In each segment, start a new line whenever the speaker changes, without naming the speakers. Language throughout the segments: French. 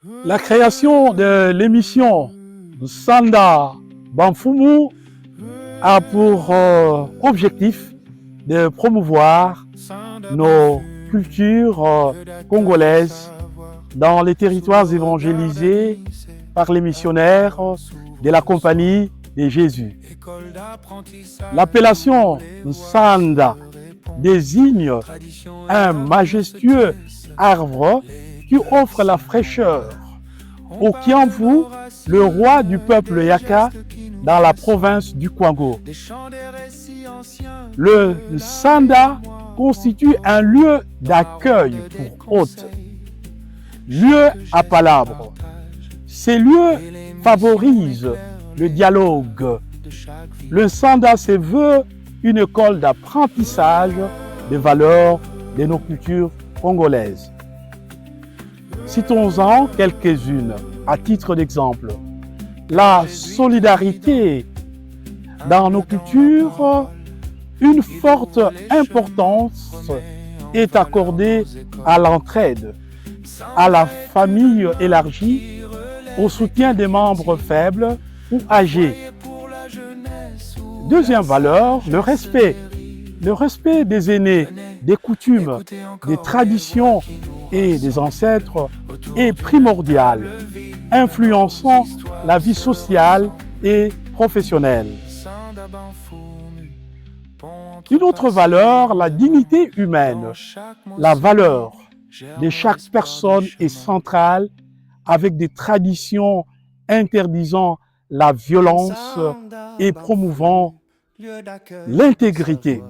La création de l'émission Sanda Bamfumu a pour objectif de promouvoir nos cultures congolaises dans les territoires évangélisés par les missionnaires de la Compagnie de Jésus. L'appellation Sanda désigne un majestueux arbre qui offre la fraîcheur au Kiamvu, le roi du peuple Yaka dans la province du Kwango. Le Sanda constitue un lieu d'accueil pour hôtes, lieu à palabres. Ces lieux favorisent le dialogue. Le Sanda se veut une école d'apprentissage des valeurs de nos cultures congolaises. Citons-en quelques-unes à titre d'exemple. La solidarité dans nos cultures, une forte importance est accordée à l'entraide, à la famille élargie, au soutien des membres faibles ou âgés. Deuxième valeur, le respect. Le respect des aînés, des coutumes, des traditions et des ancêtres est primordial, influençant la vie sociale et professionnelle. Une autre valeur, la dignité humaine. La valeur de chaque personne est centrale avec des traditions interdisant la violence et promouvant l'intégrité.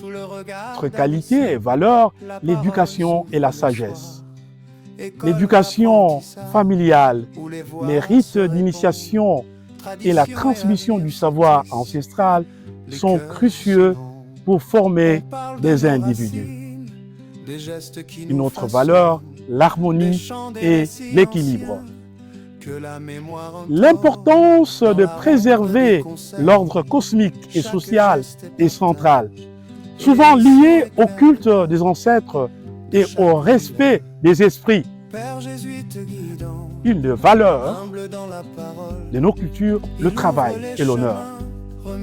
Autre qualité et valeur, l'éducation et la sagesse. L'éducation familiale, les rites d'initiation et la transmission du savoir ancestral sont cruciaux pour former des individus. Une autre valeur, l'harmonie et l'équilibre. L'importance de préserver l'ordre cosmique et social est centrale, souvent liée au culte des ancêtres et au respect des esprits. Une des valeurs de nos cultures, le travail et l'honneur.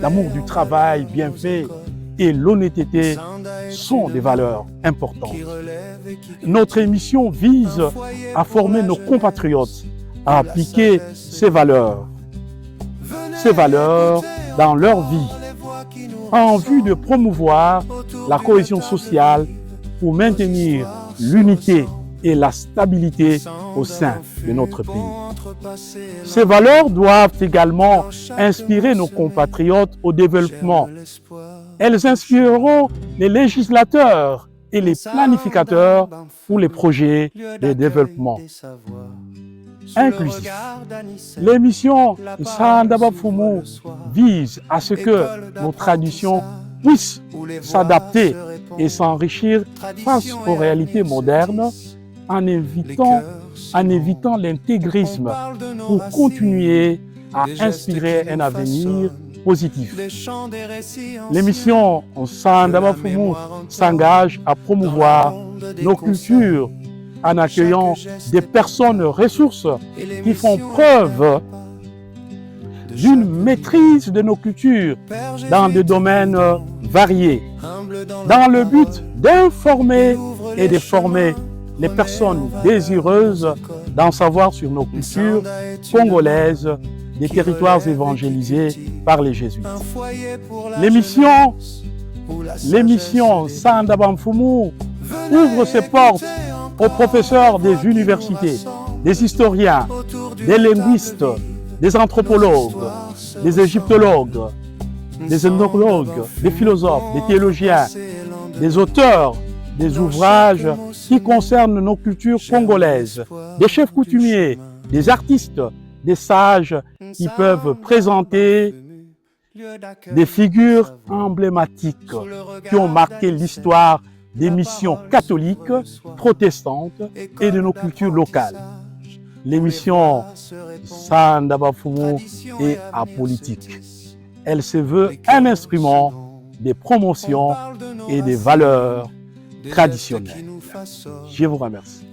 L'amour du travail bien fait et l'honnêteté sont des valeurs importantes. Notre émission vise à former nos compatriotes à appliquer ces valeurs dans leur vie, en vue de promouvoir la cohésion sociale pour maintenir l'unité et la stabilité au sein de notre pays. Ces valeurs doivent également inspirer nos compatriotes au développement. Elles inspireront les législateurs et les planificateurs pour les projets de développement inclusif. L'émission Sanda Bamfumu vise à ce que nos traditions puissent s'adapter et s'enrichir face aux réalités modernes en évitant l'intégrisme pour continuer à inspirer un avenir positif. L'émission Sanda Bamfumu s'engage à promouvoir nos cultures en accueillant des personnes ressources qui font preuve d'une maîtrise de nos cultures dans des domaines variés, dans le but d'informer et de former les personnes désireuses d'en savoir sur nos cultures congolaises des territoires évangélisés par les jésuites. L'émission Sanda Bamfumu ouvre ses portes aux professeurs des universités, des historiens, des linguistes, des anthropologues, des égyptologues, des ethnologues, des philosophes, des théologiens, des auteurs des ouvrages qui concernent nos cultures congolaises, des chefs coutumiers, des artistes, des sages qui peuvent présenter des figures emblématiques qui ont marqué l'histoire des missions catholiques, protestantes et de nos cultures locales. L'émission Sanda Bamfumu est apolitique. Elle se veut un instrument de promotion et des valeurs traditionnelles. Je vous remercie.